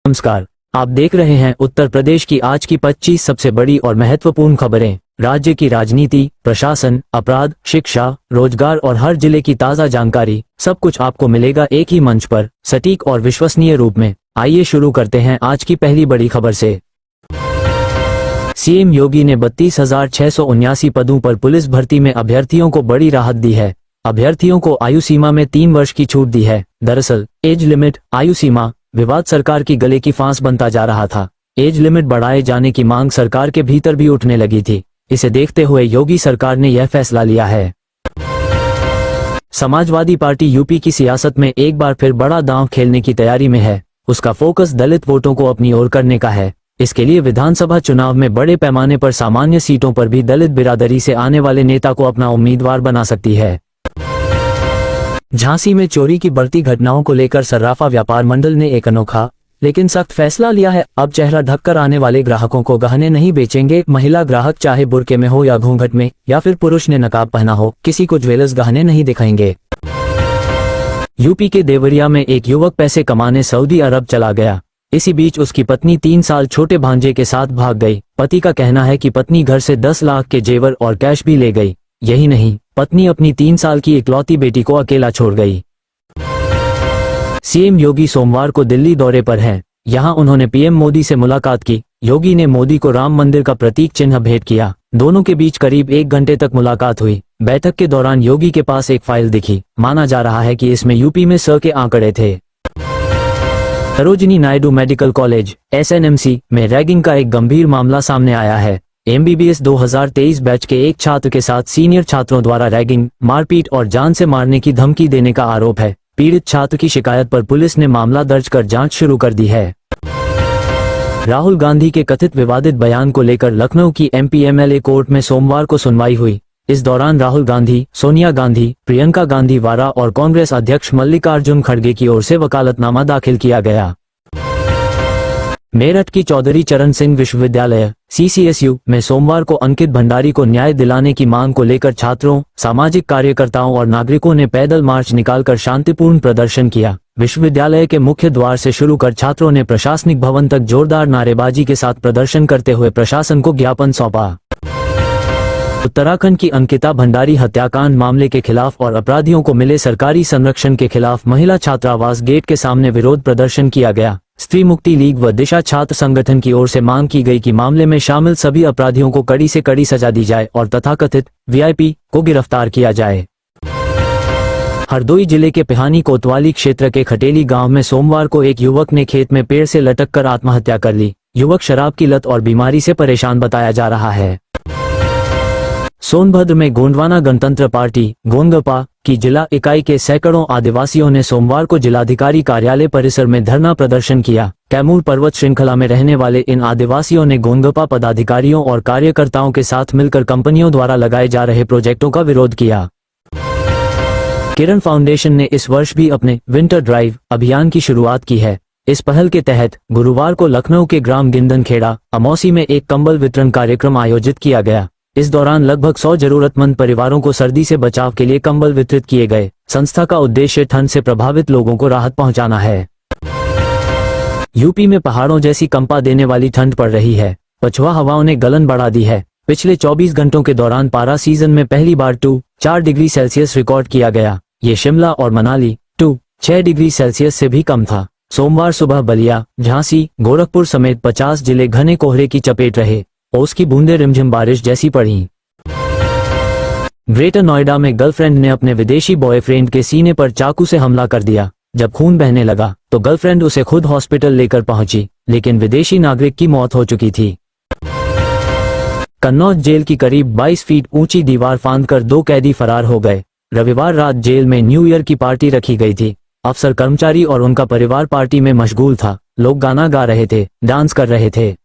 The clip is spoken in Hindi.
नमस्कार, आप देख रहे हैं उत्तर प्रदेश की आज की 25 सबसे बड़ी और महत्वपूर्ण खबरें। राज्य की राजनीति, प्रशासन, अपराध, शिक्षा, रोजगार और हर जिले की ताज़ा जानकारी, सब कुछ आपको मिलेगा एक ही मंच पर, सटीक और विश्वसनीय रूप में। आइए शुरू करते हैं आज की पहली बड़ी खबर से। सीएम योगी ने 32,679 पदों पर पुलिस भर्ती में अभ्यर्थियों को बड़ी राहत दी है। अभ्यर्थियों को आयु सीमा में 3 वर्ष की छूट दी है। दरअसल एज लिमिट, आयु सीमा विवाद सरकार की गले की फांस बनता जा रहा था। एज लिमिट बढ़ाए जाने की मांग सरकार के भीतर भी उठने लगी थी। इसे देखते हुए योगी सरकार ने यह फैसला लिया है। समाजवादी पार्टी यूपी की सियासत में एक बार फिर बड़ा दांव खेलने की तैयारी में है। उसका फोकस दलित वोटों को अपनी ओर करने का है। इसके लिए विधानसभा चुनाव में बड़े पैमाने पर सामान्य सीटों पर भी दलित बिरादरी से आने वाले नेता को अपना उम्मीदवार बना सकती है। झांसी में चोरी की बढ़ती घटनाओं को लेकर सर्राफा व्यापार मंडल ने एक अनोखा लेकिन सख्त फैसला लिया है। अब चेहरा ढककर आने वाले ग्राहकों को गहने नहीं बेचेंगे। महिला ग्राहक चाहे बुर्के में हो या घूंघट में, या फिर पुरुष ने नकाब पहना हो, किसी को ज्वेलर्स गहने नहीं दिखाएंगे। यूपी के देवरिया में एक युवक पैसे कमाने सऊदी अरब चला गया। इसी बीच उसकी पत्नी 3 साल छोटे भांजे के साथ भाग गई। पति का कहना है कि पत्नी घर से 10 लाख के जेवर और कैश भी ले गई। यही नहीं, पत्नी अपनी 3 साल की इकलौती बेटी को अकेला छोड़ गई। सीएम योगी सोमवार को दिल्ली दौरे पर हैं। यहां उन्होंने पीएम मोदी से मुलाकात की। योगी ने मोदी को राम मंदिर का प्रतीक चिन्ह भेंट किया। दोनों के बीच करीब 1 घंटे तक मुलाकात हुई। बैठक के दौरान योगी के पास एक फाइल दिखी। माना जा रहा है कि इसमें यूपी में 100 के आंकड़े थे। Sarojini Naidu medical college SNMC में रैगिंग का एक गंभीर मामला सामने आया है। MBBS 2023 बैच के एक छात्र के साथ सीनियर छात्रों द्वारा रैगिंग, मारपीट और जान से मारने की धमकी देने का आरोप है। पीड़ित छात्र की शिकायत पर पुलिस ने मामला दर्ज कर जांच शुरू कर दी है। राहुल गांधी के कथित विवादित बयान को लेकर लखनऊ की MP MLA कोर्ट में सोमवार को सुनवाई हुई। इस दौरान राहुल गांधी, सोनिया गांधी, प्रियंका गांधी वाड्रा और कांग्रेस अध्यक्ष मल्लिकार्जुन खड़गे की ओर से वकालतनामा दाखिल किया गया। मेरठ की चौधरी चरण सिंह विश्वविद्यालय CCSU में सोमवार को अंकित भंडारी को न्याय दिलाने की मांग को लेकर छात्रों, सामाजिक कार्यकर्ताओं और नागरिकों ने पैदल मार्च निकालकर शांतिपूर्ण प्रदर्शन किया। विश्वविद्यालय के मुख्य द्वार से शुरू कर छात्रों ने प्रशासनिक भवन तक जोरदार नारेबाजी के साथ प्रदर्शन करते हुए प्रशासन को ज्ञापन सौंपा। उत्तराखंड की अंकिता भंडारी हत्याकांड मामले के खिलाफ और अपराधियों को मिले सरकारी संरक्षण के खिलाफ महिला छात्रावास गेट के सामने विरोध प्रदर्शन किया गया। स्त्री मुक्ति लीग व दिशा छात्र संगठन की ओर से मांग की गई कि मामले में शामिल सभी अपराधियों को कड़ी से कड़ी सजा दी जाए और तथाकथित VIP को गिरफ्तार किया जाए। हरदोई जिले के पिहानी कोतवाली क्षेत्र के खटेली गांव में सोमवार को एक युवक ने खेत में पेड़ से लटककर आत्महत्या कर ली। युवक शराब की लत और बीमारी से परेशान बताया जा रहा है। सोनभद्र में गोंडवाना गणतंत्र पार्टी गोंगपा की जिला इकाई के सैकड़ों आदिवासियों ने सोमवार को जिलाधिकारी कार्यालय परिसर में धरना प्रदर्शन किया। कैमूर पर्वत श्रृंखला में रहने वाले इन आदिवासियों ने गोंगपा पदाधिकारियों और कार्यकर्ताओं के साथ मिलकर कंपनियों द्वारा लगाए जा रहे प्रोजेक्टों का विरोध किया। किरण फाउंडेशन ने इस वर्ष भी अपने विंटर ड्राइव अभियान की शुरुआत की है। इस पहल के तहत गुरुवार को लखनऊ के ग्राम गिंदनखेड़ा अमौसी में एक कंबल वितरण कार्यक्रम आयोजित किया गया। इस दौरान लगभग 100 जरूरतमंद परिवारों को सर्दी से बचाव के लिए कंबल वितरित किए गए। संस्था का उद्देश्य ठंड से प्रभावित लोगों को राहत पहुंचाना है। यूपी में पहाड़ों जैसी कंपा देने वाली ठंड पड़ रही है। पछुआ हवाओं ने गलन बढ़ा दी है। पिछले 24 घंटों के दौरान पारा सीजन में पहली बार 2-4 डिग्री सेल्सियस रिकॉर्ड किया गया। ये शिमला और मनाली 2-6 डिग्री सेल्सियस से भी कम था। सोमवार सुबह बलिया, झांसी, गोरखपुर समेत 50 जिले घने कोहरे की चपेट रहे। ओस की बूंदें रिमझिम बारिश जैसी पड़ी। ग्रेटर नोएडा में गर्लफ्रेंड ने अपने विदेशी बॉयफ्रेंड के सीने पर चाकू से हमला कर दिया। जब खून बहने लगा तो गर्लफ्रेंड उसे खुद हॉस्पिटल लेकर पहुंची, लेकिन विदेशी नागरिक की मौत हो चुकी थी। कन्नौज जेल की करीब 22 फीट ऊंची दीवार फांदकर 2 कैदी फरार हो गए। रविवार रात जेल में न्यू ईयर की पार्टी रखी गई थी। अफसर, कर्मचारी और उनका परिवार पार्टी में मशगूल था। लोग गाना गा रहे थे, डांस कर रहे थे।